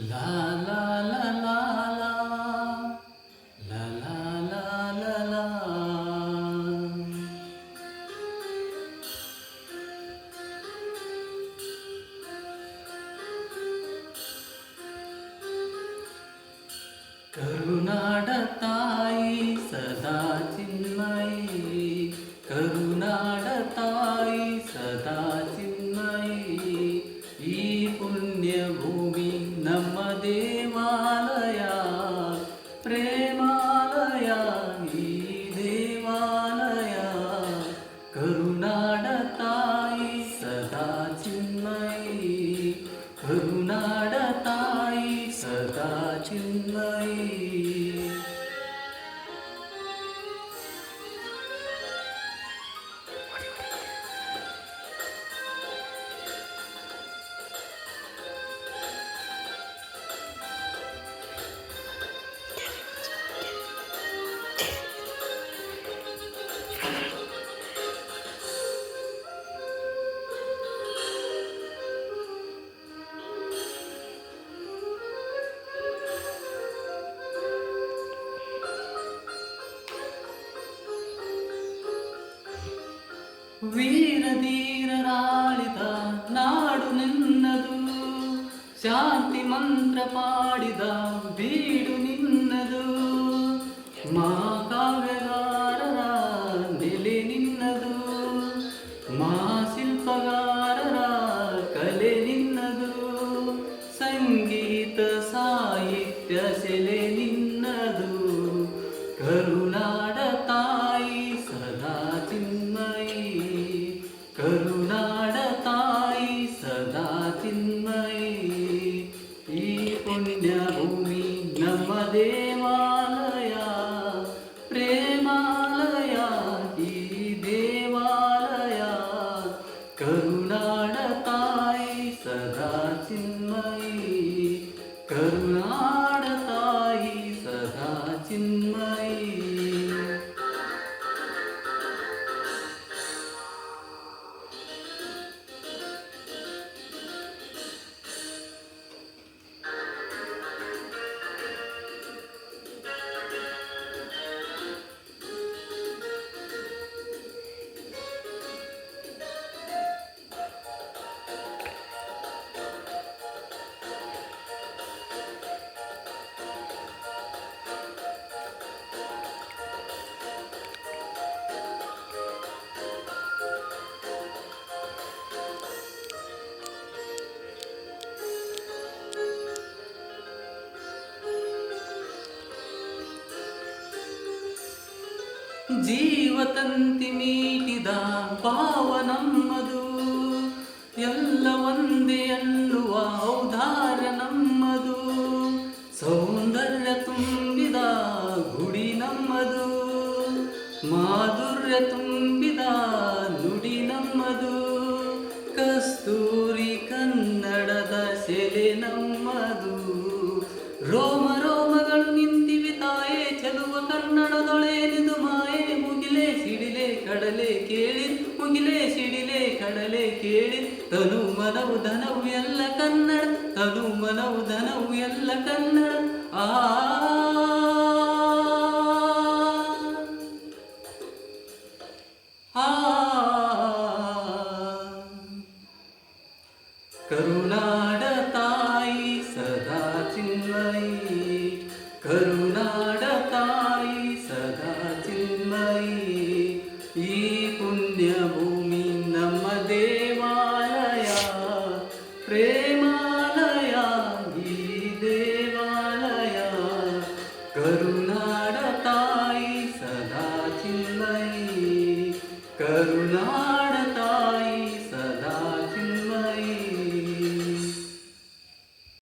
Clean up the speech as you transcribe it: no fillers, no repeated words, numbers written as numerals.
La la la la la la la la la la. करुनाड ताई सदा चिन्मयी, करुनाड ताई सदा चिन्मयी. ಈ ಪುಣ್ಯಭೂಮಿ ನಮ್ಮ ದೇವಾಲಯ, ಪ್ರೇಮಾಲಯ ಈ ದೇವಾಲಯ. ಕರುನಾಡ ತಾಯಿ ಸದಾ ಚಿನ್ಮಯಿ, ಕರುನಾಡ ತಾಯಿ ಸದಾ ಚಿನ್ಮಯಿ. ವೀರಧೀರರಾಳಿದ ನಾಡು ನಿನ್ನದು, ಶಾಂತಿ ಮಂತ್ರ ಪಾಡಿದ ಬೀಡು ನಿನ್ನದು. ಮಹಾಕಾವ್ಯಗಾರರ ನೆಲೆ ನಿನ್ನದು, ಮಹಾಶಿಲ್ಪಗಾರರ ಕಲೆ ನಿನ್ನದು. ಸಂಗೀತ ಸಾಹಿತ್ಯ ಸೆಲೆ ನಿನ್ನದು. ಕರುನಾಡ ತಾಯಿ ಸದಾ ಚಿನ್ಮಯಿ, ಕರುನಾಡ ತಾಯಿ ಸದಾ ಚಿನ್ಮಯಿ. ಈ ಪುಣ್ಯಭೂಮಿ ನಮ್ಮ ದೇವಾಲಯ, ಪ್ರೇಮಾಲಯ ಈ ದೇವಾಲಯ. ಕರುನಾಡ ತಾಯಿ ಸದಾ ಚಿನ್ಮಯಿ, ಕರುನಾಡ ತಾಯಿ ಸದಾ ಚಿನ್ಮಯಿ. ಜೀವತಂತಿ ಮೀಟಿದ ಭಾವ ನಮ್ಮದು, ಎಲ್ಲ ಒಂದೇ ಅನ್ನುವ ಔದಾರ್ಯ ನಮ್ಮದು. ಸೌಂದರ್ಯ ತುಂಬಿದ ಗುಡಿ ನಮ್ಮದು, ಮಾಧುರ್ಯ ತುಂಬಿದ ನುಡಿ ನಮ್ಮದು. ಕಸ್ತೂರಿ ಕನ್ನಡದ ಸೆಲೆ ನಮ್ಮದು. ರೋಮ ರೋಮಗಳು ನಿಂತಿವೆ ತಾಯೇ ಚೆಲುವ ಕನ್ನಡದೊಳೇನಿದು ಮಾಯೆ. ಮುಗಿಲೆ ಸಿಡಿಲೆ ಕಡಲೆ ಕೇಳಿ, ಮುಗಿಲೆ ಸಿಡಿಲೆ ಕಡಲೆ ಕೇಳಿ. ತನು ಮನವು ಧನವು ಎಲ್ಲ ಕನ್ನಡ, ತನು ಮನವು ಧನವು ಎಲ್ಲ ಕನ್ನಡ. ಆ ಕರುಣಾ